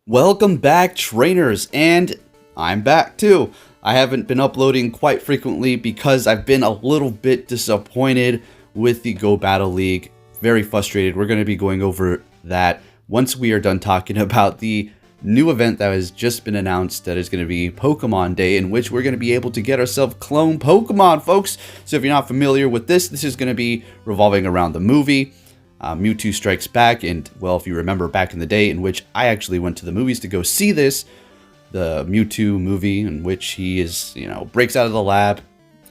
Welcome back, trainers, and I'm back too. I haven't been uploading quite frequently because I've been a little bit disappointed with the Go Battle League. Very frustrated. We're going to be going over that once we are done talking about the new event that has just been announced that is going to be Pokemon Day, in which we're going to be able to get ourselves clone Pokemon, folks. So if you're not familiar with this is going to be revolving around the movie. Mewtwo Strikes Back, and well, if you remember back in the day in which I actually went to the movies to go see this, the Mewtwo movie in which he is, breaks out of the lab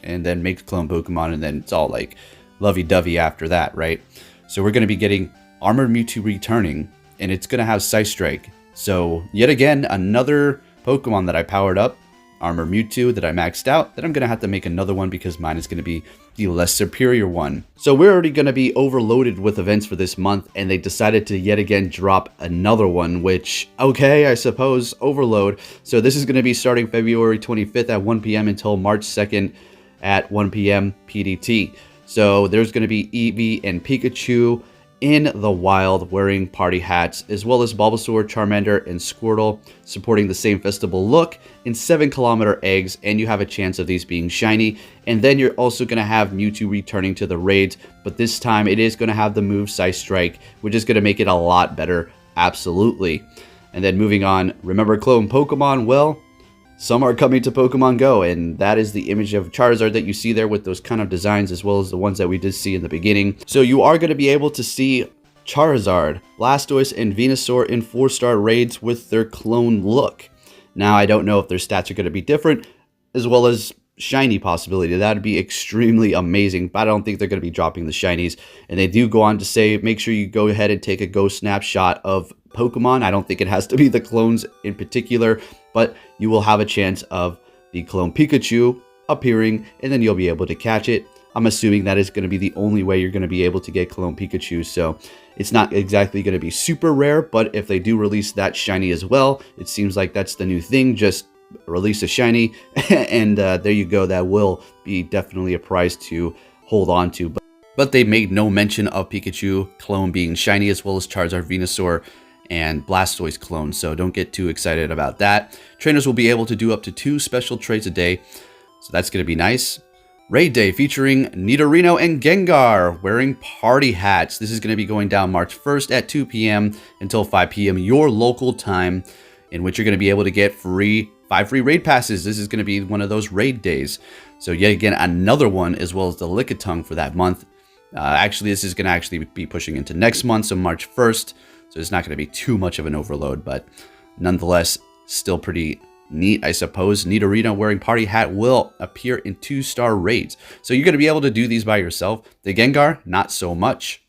and then makes clone Pokemon, and then it's all like lovey-dovey after that, right? So we're going to be getting Armored Mewtwo returning, and it's going to have psystrike. So yet again, another Pokemon that I powered up, Armored Mewtwo, that I maxed out, that I'm going to have to make another one because mine is going to be the less superior one. So we're already going to be overloaded with events for this month, and they decided to yet again drop another one, which, okay, I suppose, overload. So this is going to be starting February 25th at 1 p.m. until March 2nd at 1 p.m. PDT. So there's going to be Eevee and Pikachu in the wild wearing party hats, as well as Bulbasaur, Charmander, and Squirtle sporting the same festival look in 7-kilometer eggs, and you have a chance of these being shiny. And then you're also going to have Mewtwo returning to the raids, but this time it is going to have the move psystrike, which is going to make it a lot better, absolutely. And then moving on, remember clone Pokemon? Well, some are coming to Pokemon Go, and that is the image of Charizard that you see there with those kind of designs, as well as the ones that we did see in the beginning. So you are going to be able to see Charizard, Blastoise, and Venusaur in 4-star raids with their clone look. Now, I don't know if their stats are going to be different, as well as shiny possibility. That would be extremely amazing, but I don't think they're going to be dropping the shinies. And they do go on to say, make sure you go ahead and take a Go snapshot of Pokemon. I don't think it has to be the clones in particular, but you will have a chance of the clone Pikachu appearing, and then you'll be able to catch it. I'm assuming that is going to be the only way you're going to be able to get clone Pikachu, so it's not exactly going to be super rare, but if they do release that shiny as well, it seems like that's the new thing. Just release a shiny, and there you go. That will be definitely a prize to hold on to. But they made no mention of Pikachu clone being shiny, as well as Charizard, Venusaur, and Blastoise clone, so don't get too excited about that. Trainers will be able to do up to 2 special trades a day, so that's going to be nice. Raid Day featuring Nidorino and Gengar wearing party hats. This is going to be going down March 1st at 2 p.m. until 5 p.m. your local time, in which you're going to be able to get 5 free raid passes. This is going to be one of those raid days. So yet again, another one, as well as the Lickitung for that month. Actually, this is going to actually be pushing into next month, so March 1st. So it's not going to be too much of an overload, but nonetheless, still pretty neat, I suppose. Nidorino wearing party hat will appear in 2-star raids. So you're going to be able to do these by yourself. The Gengar, not so much.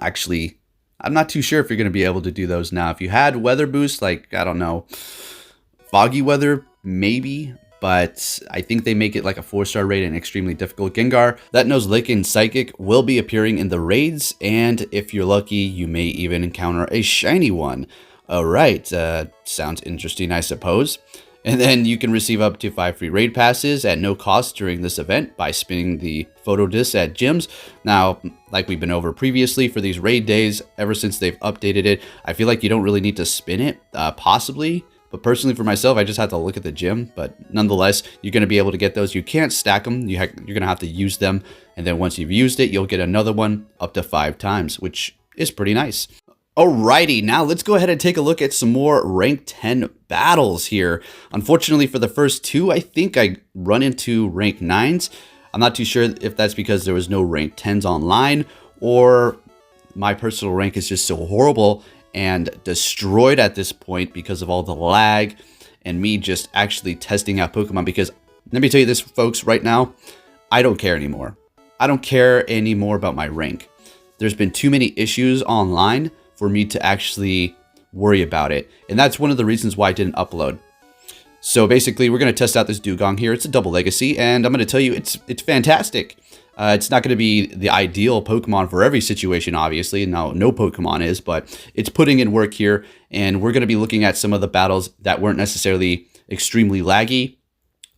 Actually, I'm not too sure if you're going to be able to do those now. If you had weather boost, like, I don't know, foggy weather, maybe. But I think they make it like a 4-star raid and extremely difficult. Gengar, that knows Lick and Psychic, will be appearing in the raids, and if you're lucky, you may even encounter a shiny one. Alright, sounds interesting, I suppose. And then you can receive up to 5 free raid passes at no cost during this event by spinning the photo disc at gyms. Now, like we've been over previously for these raid days, ever since they've updated it, I feel like you don't really need to spin it, possibly. But personally, for myself, I just have to look at the gym. But nonetheless, you're going to be able to get those. You can't stack them. You're going to have to use them. And then once you've used it, you'll get another one up to 5 times, which is pretty nice. Alrighty, now let's go ahead and take a look at some more rank 10 battles here. Unfortunately, for the first 2, I think I run into rank 9s. I'm not too sure if that's because there was no rank 10s online, or my personal rank is just so horrible and destroyed at this point because of all the lag and me just actually testing out Pokemon. Because let me tell you this, folks, right now, I don't care anymore. I don't care anymore about my rank. There's been too many issues online for me to actually worry about it. And that's one of the reasons why I didn't upload. So basically, we're going to test out this Dugong here. It's a double legacy, and I'm going to tell you it's fantastic. It's not going to be the ideal Pokemon for every situation, obviously. No Pokemon is, but it's putting in work here, and we're going to be looking at some of the battles that weren't necessarily extremely laggy,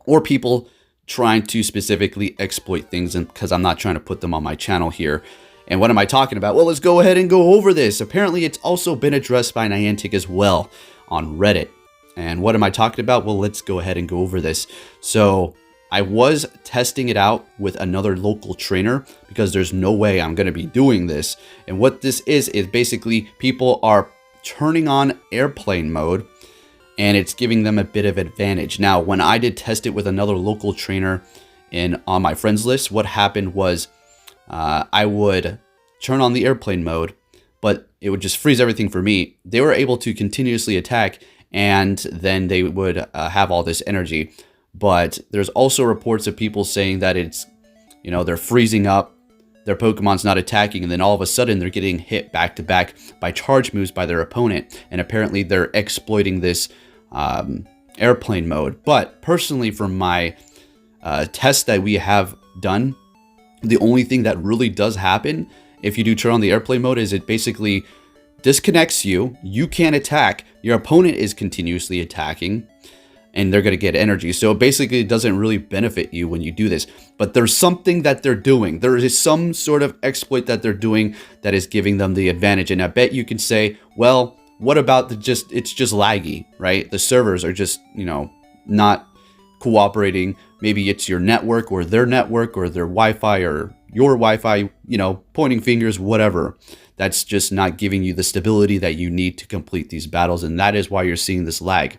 or people trying to specifically exploit things, and because I'm not trying to put them on my channel here. And what am I talking about? Well, let's go ahead and go over this. Apparently, it's also been addressed by Niantic as well. on Reddit. And what am I talking about? Well, let's go ahead and go over this. So I was testing it out with another local trainer because there's no way I'm going to be doing this. And what this is basically people are turning on airplane mode and it's giving them a bit of advantage. Now, when I did test it with another local trainer on my friends list, what happened was I would turn on the airplane mode, but it would just freeze everything for me. They were able to continuously attack and then they would have all this energy. But there's also reports of people saying that it's, they're freezing up, their Pokemon's not attacking, and then all of a sudden they're getting hit back to back by charge moves by their opponent. And apparently they're exploiting this airplane mode. But personally, from my test that we have done, the only thing that really does happen if you do turn on the airplane mode is it basically disconnects you. You can't attack. Your opponent is continuously attacking and they're going to get energy. So basically it doesn't really benefit you when you do this. But there's something that they're doing. There is some sort of exploit that they're doing that is giving them the advantage. And I bet you can say, well, what about it's just laggy, right? The servers are just, not cooperating. Maybe it's your network or their Wi-Fi or your Wi-Fi, pointing fingers, whatever. That's just not giving you the stability that you need to complete these battles. And that is why you're seeing this lag.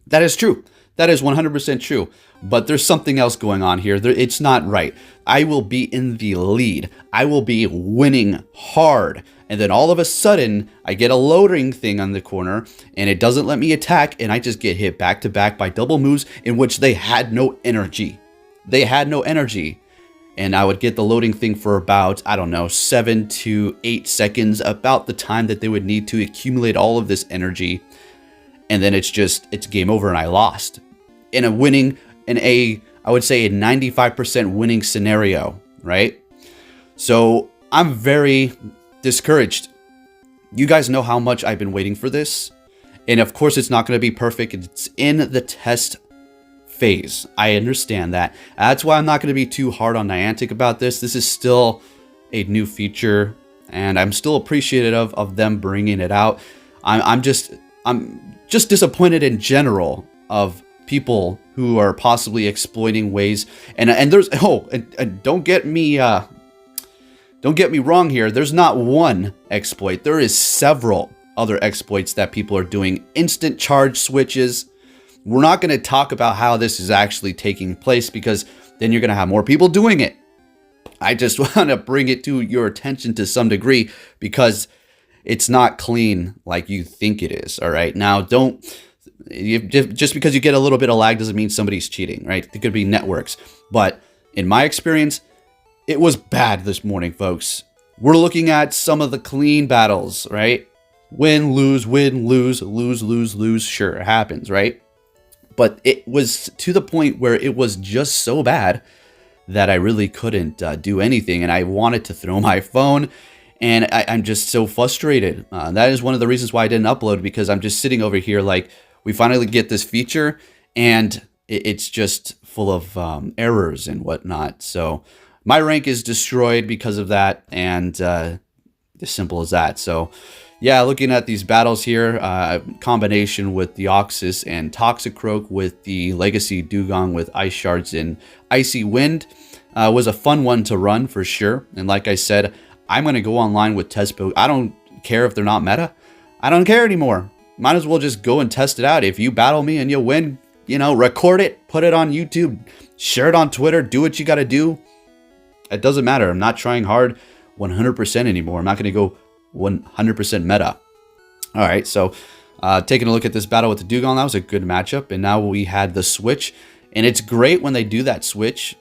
That is true. That is 100% true. But there's something else going on here. It's not right. I will be in the lead. I will be winning hard. And then all of a sudden, I get a loading thing on the corner and it doesn't let me attack. And I just get hit back to back by double moves in which they had no energy. They had no energy. And I would get the loading thing for about, 7 to 8 seconds, about the time that they would need to accumulate all of this energy. And then it's game over and I lost. I would say a 95% winning scenario, right? So I'm very discouraged. You guys know how much I've been waiting for this. And of course it's not going to be perfect. It's in the test phase. I understand that. That's why I'm not going to be too hard on Niantic about this. This is still a new feature and I'm still appreciative of them bringing it out. I'm just disappointed in general of people who are possibly exploiting ways and there's and don't get me wrong here. There's not one exploit. There is several other exploits that people are doing. Instant charge switches. We're not going to talk about how this is actually taking place because then you're going to have more people doing it. I just want to bring it to your attention to some degree because it's not clean like you think it is. All right. Now, just because you get a little bit of lag doesn't mean somebody's cheating, right? It could be networks. But in my experience, it was bad this morning, folks. We're looking at some of the clean battles, right? Win, lose, lose, lose. Sure, it happens, right? But it was to the point where it was just so bad that I really couldn't do anything. And I wanted to throw my phone. And I'm just so frustrated. That is one of the reasons why I didn't upload, because I'm just sitting over here like, we finally get this feature and it's just full of errors and whatnot. So my rank is destroyed because of that, and as simple as that. So yeah, looking at these battles here, combination with Deoxys and Toxicroak with the Legacy Dugong with Ice Shards and Icy Wind was a fun one to run for sure. And like I said, I'm going to go online with Tespo. I don't care if they're not meta. I don't care anymore. Might as well just go and test it out. If you battle me and you win, record it, put it on YouTube, share it on Twitter, do what you got to do. It doesn't matter. I'm not trying hard 100% anymore. I'm not going to go 100% meta. All right, so taking a look at this battle with the Dugong, that was a good matchup. And now we had the switch. And it's great when they do that switch,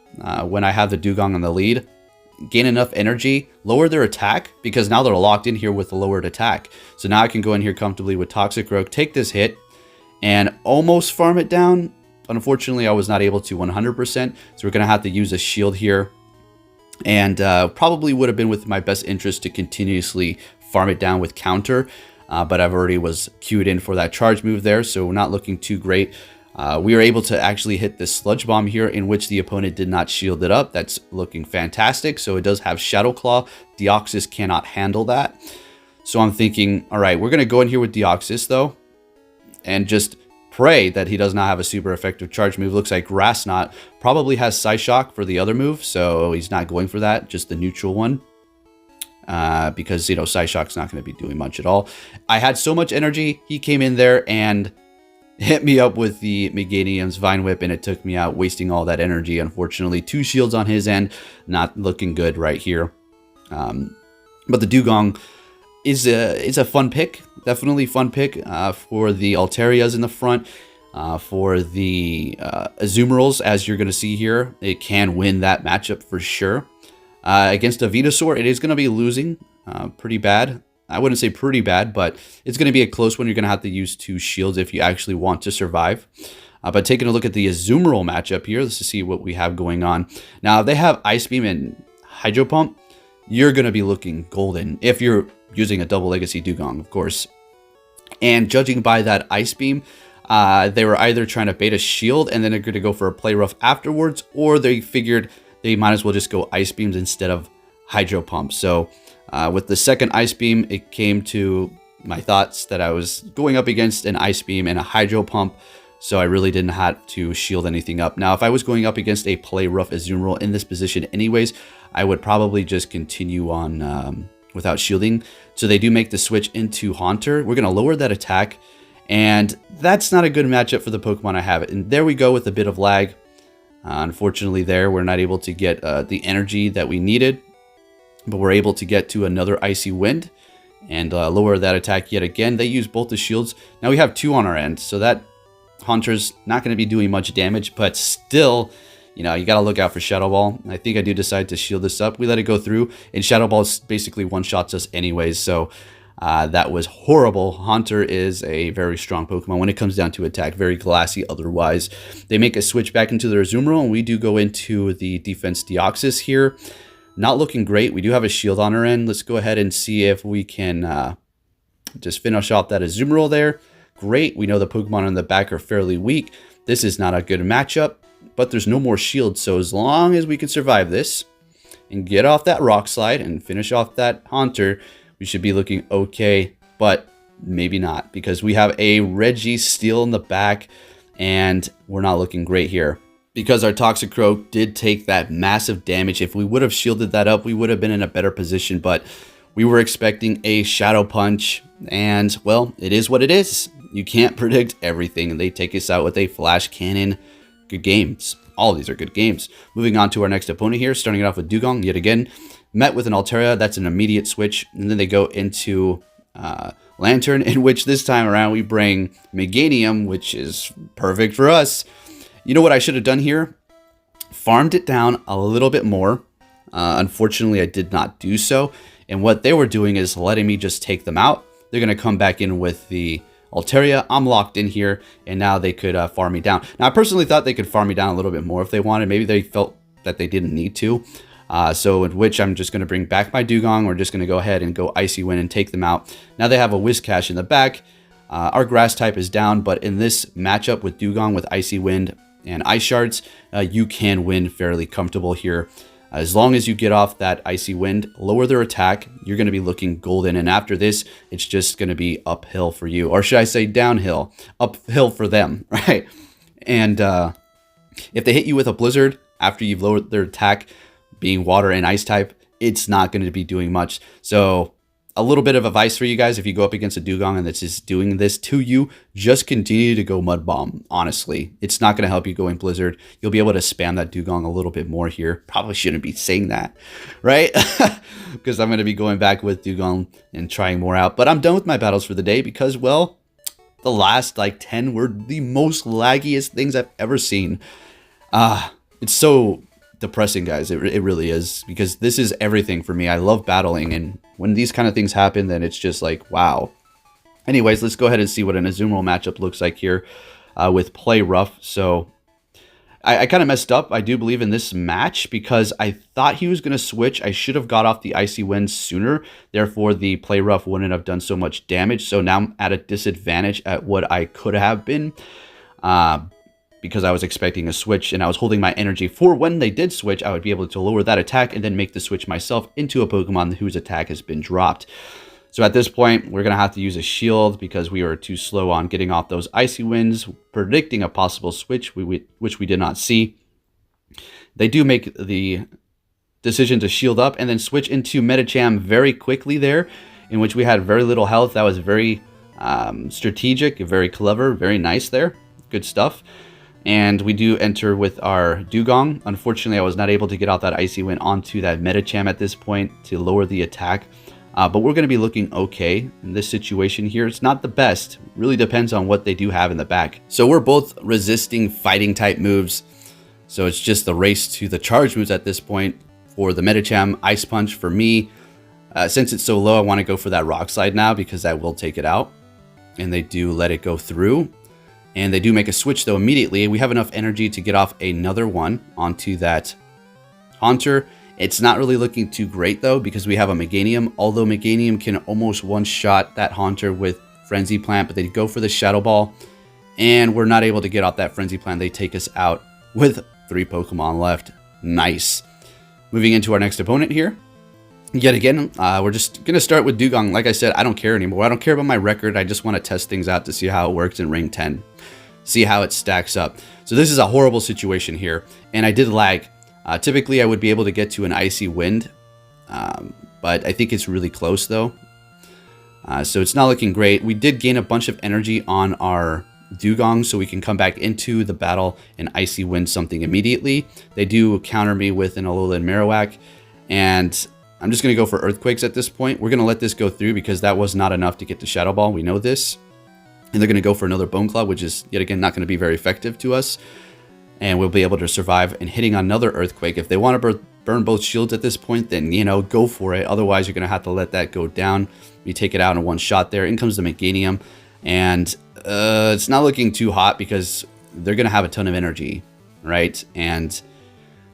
when I have the Dugong on the lead. Gain enough energy, lower their attack, because now they're locked in here with the lowered attack. So now I can go in here comfortably with Toxicroak, take this hit, and almost farm it down. Unfortunately, I was not able to 100%, so we're going to have to use a shield here. And probably would have been with my best interest to continuously farm it down with counter, but I've already was queued in for that charge move there, so we're not looking too great. We were able to actually hit this Sludge Bomb here, in which the opponent did not shield it up. That's looking fantastic. So it does have Shadow Claw. Deoxys cannot handle that. So I'm thinking, all right, we're going to go in here with Deoxys, though. and just pray that he does not have a super effective charge move. Looks like Grass Knot probably has Psyshock for the other move, so he's not going for that, just the neutral one. Because, you know, Psyshock's not going to be doing much at all. I had so much energy, he came in there and hit me up with the Meganium's Vine Whip, and it took me out, wasting all that energy. Unfortunately, 2 shields on his end, not looking good right here. But the Dugong is a fun pick, definitely fun pick for the Alterias in the front. For the Azumarill, as you're going to see here, it can win that matchup for sure. Against a Venusaur, it is going to be losing pretty bad. I wouldn't say pretty bad, but it's going to be a close one. You're going to have to use 2 shields if you actually want to survive. But taking a look at the Azumarill matchup here, let's see what we have going on. Now, if they have Ice Beam and Hydro Pump, you're going to be looking golden if you're using a double Legacy Dugong, of course. And judging by that Ice Beam, they were either trying to bait a shield and then they're going to go for a Play Rough afterwards, or they figured they might as well just go Ice Beams instead of Hydro Pump. So with the second Ice Beam, it came to my thoughts that I was going up against an Ice Beam and a Hydro Pump, so I really didn't have to shield anything up. Now, if I was going up against a Play Rough Azumarill in this position anyways, I would probably just continue on without shielding. So they do make the switch into Haunter. We're going to lower that attack, and that's not a good matchup for the Pokemon I have. And there we go with a bit of lag. Unfortunately there, we're not able to get the energy that we needed, but we're able to get to another Icy Wind and lower that attack yet again. They use both the shields. Now we have 2 on our end, so that Haunter's not going to be doing much damage, but still, you know, you got to look out for Shadow Ball. I think I do decide to shield this up. We let it go through, and Shadow Ball basically one-shots us anyways, so that was horrible. Haunter is a very strong Pokemon when it comes down to attack, very glassy otherwise. They make a switch back into their Azumarill, and we do go into the Defense Deoxys here. Not looking great. We do have a shield on our end. Let's go ahead and see if we can just finish off that Azumarill there. Great. We know the Pokemon in the back are fairly weak. This is not a good matchup, but there's no more shields, so as long as we can survive this and get off that Rock Slide and finish off that Haunter, we should be looking okay, but maybe not, because we have a Registeel in the back, and we're not looking great here. Because our Toxicroak did take that massive damage. If we would have shielded that up, we would have been in a better position, but we were expecting a Shadow Punch, and, well, it is what it is. You can't predict everything, and they take us out with a Flash Cannon. Good games. All of these are good games. Moving on to our next opponent here, starting it off with Dugong yet again. Met with an Altaria, that's an immediate switch, and then they go into Lantern, in which this time around we bring Meganium, which is perfect for us. You know what I should have done here? Farmed it down a little bit more. Unfortunately, I did not do so, and what they were doing is letting me just take them out. They're going to come back in with the Altaria. I'm locked in here, and now they could farm me down. Now, I personally thought they could farm me down a little bit more if they wanted. Maybe they felt that they didn't need to. So in which I'm just going to bring back my Dugong. We're just going to go ahead and go Icy Wind and take them out. Now they have a Whiscash in the back. Our Grass type is down, but in this matchup with Dugong with Icy Wind and Ice Shards, you can win fairly comfortable here. As long as you get off that Icy Wind, lower their attack, you're going to be looking golden. And after this, it's just going to be uphill for you. Or should I say downhill? Uphill for them, right? And if they hit you with a Blizzard after you've lowered their attack, being water and ice type, it's not going to be doing much. So a little bit of advice for you guys: if you go up against a Dugong and it's just doing this to you, just continue to go Mud Bomb. Honestly, it's not going to help you going Blizzard. You'll be able to spam that Dugong a little bit more here. Probably shouldn't be saying that, right? Because I'm going to be going back with Dugong and trying more out. But I'm done with my battles for the day because, well, the last like 10 were the most laggiest things I've ever seen. It's so depressing, guys. It really is, because this is everything for me. I love battling, and when these kind of things happen, then it's just like, wow. Anyways, let's go ahead and see what an Azumarill matchup looks like here with Play Rough. So I kind of messed up, I do believe, in this match, because I thought he was going to switch. I should have got off the Icy Wind sooner. Therefore, the Play Rough wouldn't have done so much damage. So now I'm at a disadvantage at what I could have been. Because I was expecting a switch, and I was holding my energy for when they did switch, I would be able to lower that attack and then make the switch myself into a Pokemon whose attack has been dropped. So at this point, we're going to have to use a shield because we were too slow on getting off those icy winds, predicting a possible switch, which we did not see. They do make the decision to shield up and then switch into Medicham very quickly there, in which we had very little health. That was very strategic, very clever, very nice there. Good stuff. And we do enter with our Dugong. Unfortunately, I was not able to get out that Icy Wind onto that Medicham at this point to lower the attack. But we're going to be looking okay in this situation here. It's not the best. Really depends on what they do have in the back. So we're both resisting fighting type moves. So it's just the race to the charge moves at this point. For the Medicham, Ice Punch for me. Since it's so low, I want to go for that Rock Slide now because that will take it out. And they do let it go through. And they do make a switch though immediately. We have enough energy to get off another one onto that Haunter. It's not really looking too great though because we have a Meganium. Although Meganium can almost one-shot that Haunter with Frenzy Plant, but they go for the Shadow Ball. And we're not able to get off that Frenzy Plant. They take us out with 3 Pokemon left. Nice. Moving into our next opponent here. Yet again, we're just going to start with Dugong. Like I said, I don't care anymore. I don't care about my record. I just want to test things out to see how it works in Ring 10. See how it stacks up. So this is a horrible situation here. And I did lag. Typically, I would be able to get to an Icy Wind. But I think it's really close, though. So it's not looking great. We did gain a bunch of energy on our Dugong, so we can come back into the battle and Icy Wind something immediately. They do counter me with an Alolan Marowak. And I'm just going to go for Earthquakes at this point. We're going to let this go through because that was not enough to get the Shadow Ball. We know this. And they're going to go for another Bone Claw, which is, yet again, not going to be very effective to us. And we'll be able to survive and hitting another Earthquake. If they want to burn both shields at this point, then, you know, go for it. Otherwise, you're going to have to let that go down. You take it out in one shot there. In comes the Meganium. And it's not looking too hot because they're going to have a ton of energy, right? And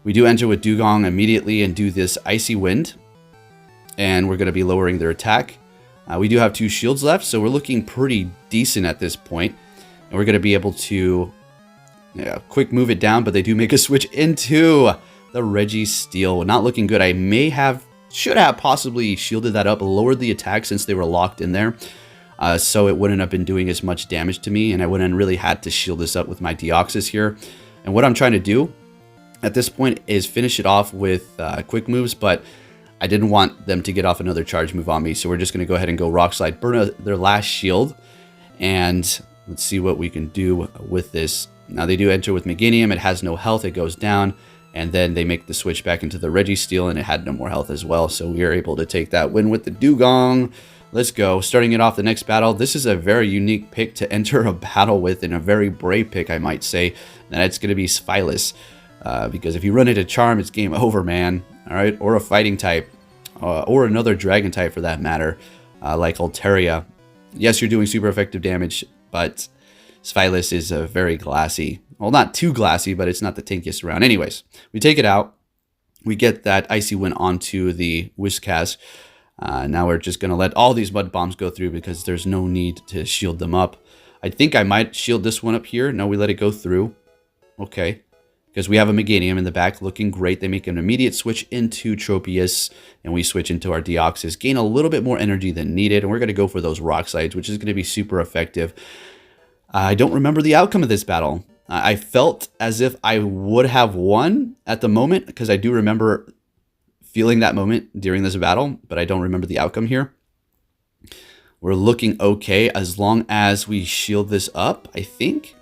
we do enter with Dugong immediately and do this Icy Wind. And we're going to be lowering their attack. We do have 2 shields left, so we're looking pretty decent at this point. And we're going to be able to quick move it down, but they do make a switch into the Registeel. Not looking good. I should have possibly shielded that up, lowered the attack since they were locked in there. So it wouldn't have been doing as much damage to me, and I wouldn't really had to shield this up with my Deoxys here. And what I'm trying to do at this point is finish it off with quick moves, but I didn't want them to get off another charge move on me, so we're just going to go ahead and go Rock Slide, burn their last shield, and let's see what we can do with this. Now they do enter with Meganium. It has no health. It goes down, and then they make the switch back into the Registeel, and it had no more health as well, so we are able to take that win with the Dugong. Let's go. Starting it off the next battle. This is a very unique pick to enter a battle with, and a very brave pick, I might say, and that's going to be Spylus. Because if you run into Charm, it's game over, man. All right, or a fighting type, or another dragon type for that matter, like Altaria. Yes, you're doing super effective damage, but Spylus is very glassy. Well, not too glassy, but it's not the tankiest around. Anyways, we take it out. We get that Icy Wind onto the Whiscash. Now we're just going to let all these Mud Bombs go through because there's no need to shield them up. I think I might shield this one up here. No, we let it go through. Okay. Because we have a Meganium in the back looking great. They make an immediate switch into Tropius, and we switch into our Deoxys. Gain a little bit more energy than needed, and we're going to go for those Rock Slides, which is going to be super effective. I don't remember the outcome of this battle. I felt as if I would have won at the moment, because I do remember feeling that moment during this battle, but I don't remember the outcome here. We're looking okay as long as we shield this up, I think.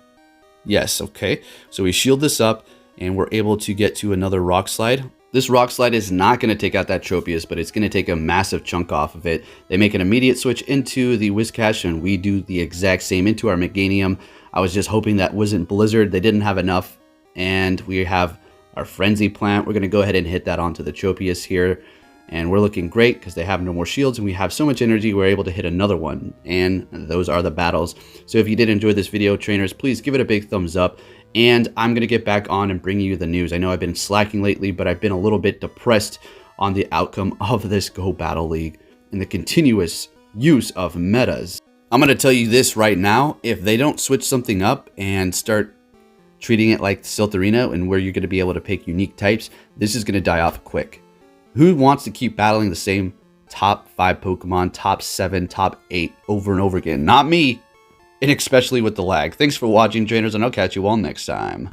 Yes, okay. So we shield this up, and we're able to get to another Rock Slide. This Rock Slide is not going to take out that Tropius, but it's going to take a massive chunk off of it. They make an immediate switch into the Whiscash, and we do the exact same into our Meganium. I was just hoping that wasn't Blizzard. They didn't have enough, and we have our Frenzy Plant. We're going to go ahead and hit that onto the Tropius here, and we're looking great because they have no more shields, and we have so much energy, we're able to hit another one, and those are the battles. So if you did enjoy this video, trainers, please give it a big thumbs up. And I'm going to get back on and bring you the news. I know I've been slacking lately, but I've been a little bit depressed on the outcome of this Go Battle League and the continuous use of metas. I'm going to tell you this right now. If they don't switch something up and start treating it like Silterino and where you're going to be able to pick unique types, this is going to die off quick. Who wants to keep battling the same top 5 Pokemon, top 7, top 8 over and over again. Not me, and especially with the lag. Thanks for watching, trainers, and I'll catch you all next time.